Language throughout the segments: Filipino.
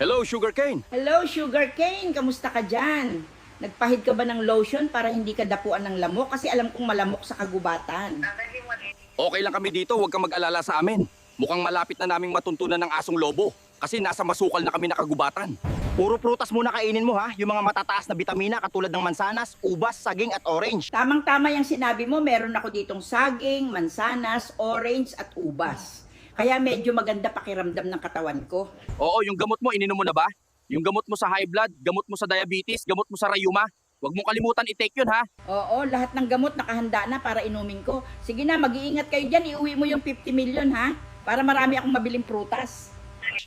Hello, Sugarcane. Hello, Sugarcane! Kamusta ka dyan? Nagpahid ka ba ng lotion para hindi ka dapuan ng lamok? Kasi alam kong malamok sa kagubatan. Okay lang kami dito, huwag kang mag-alala sa amin. Mukhang malapit na naming matuntunan ng asong lobo. Kasi nasa masukal na kami nakagubatan. Puro prutas muna kainin mo ha, yung mga matataas na bitamina katulad ng mansanas, ubas, saging at orange. Tamang-tama yung sinabi mo, meron ako ditong saging, mansanas, orange at ubas. Kaya medyo maganda pakiramdam ng katawan ko. Oo, yung gamot mo, ininom mo na ba? Yung gamot mo sa high blood, gamot mo sa diabetes, gamot mo sa rayuma. Huwag mong kalimutan i-take yun ha. Oo, lahat ng gamot nakahanda na para inumin ko. Sige na, mag-iingat kayo dyan, iuwi mo yung 50 million ha, para marami akong mabiling prutas.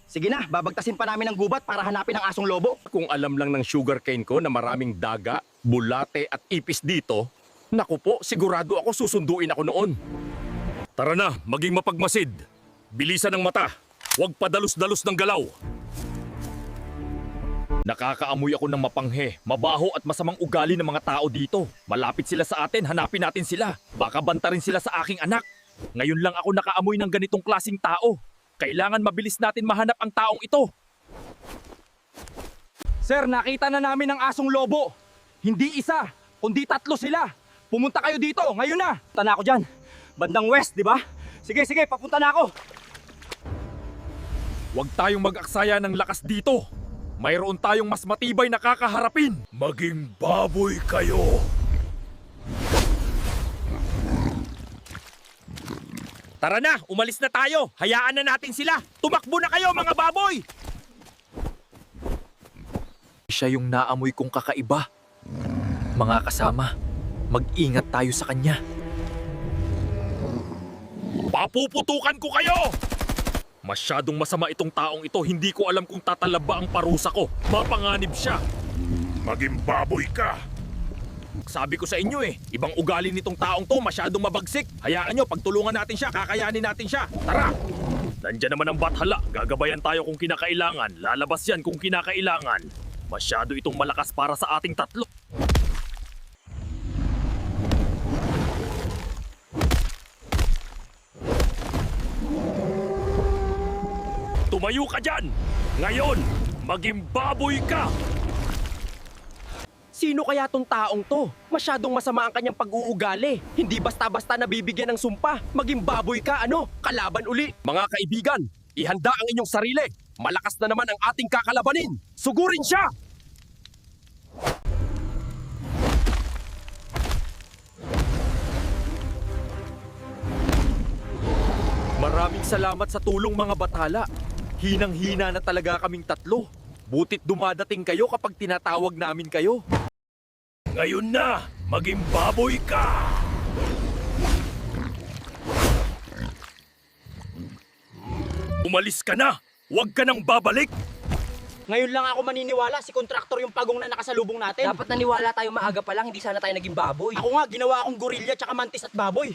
Sige na, babagtasin pa namin ng gubat para hanapin ang asong lobo. Kung alam lang ng sugarcane ko na maraming daga, bulate at ipis dito, naku po, sigurado ako susunduin ako noon. Tara na, maging mapagmasid. Bilisan ng mata. Huwag padalos-dalos ng galaw. Nakakaamoy ako ng mapanghe, mabaho at masamang ugali ng mga tao dito. Malapit sila sa atin, hanapin natin sila. Baka banta rin sila sa aking anak. Ngayon lang ako nakaamoy ng ganitong klasing tao. Kailangan mabilis natin mahanap ang taong ito. Sir, nakita na namin ang asong lobo. Hindi isa, kundi 3 sila. Pumunta kayo dito, ngayon na. Punta na ako dyan. Bandang west, di ba? Sige, papunta na ako. Huwag tayong mag-aksaya ng lakas dito. Mayroon tayong mas matibay na kakaharapin. Maging baboy kayo. Tara na, umalis na tayo. Hayaan na natin sila. Tumakbo na kayo mga baboy. Siya yung naamoy kong kakaiba. Mga kasama, mag-ingat tayo sa kanya. Papuputukan ko kayo! Masyadong masama itong taong ito. Hindi ko alam kung tatalaba ang parusa ko. Mapanganib siya. Maging baboy ka. Sabi ko sa inyo ibang ugali nitong taong to, masyadong mabagsik. Hayaan nyo, pagtulungan natin siya, kakayanin natin siya. Tara! Nandyan naman ang bathala. Gagabayan tayo kung kinakailangan. Lalabas yan kung kinakailangan. Masyado itong malakas para sa ating 3. Tumayo ka dyan! Ngayon, maging baboy ka! Sino kaya tong taong to? Masyadong masama ang kanyang pag-uugali. Hindi basta-basta nabibigyan ng sumpa. Maging baboy ka, kalaban uli. Mga kaibigan, ihanda ang inyong sarili. Malakas na naman ang ating kakalabanin. Sugurin siya! Maraming salamat sa tulong mga batala. Hinang-hina na talaga kaming 3. Butit dumadating kayo kapag tinatawag namin kayo. Ngayon na, maging baboy ka! Umalis ka na! Huwag ka nang babalik! Ngayon lang ako maniniwala si kontraktor yung pagong na nakasalubong natin. Dapat naniwala tayo maaga pa lang, hindi sana tayo naging baboy. Ako nga, ginawa akong gorilla tsaka mantis at baboy.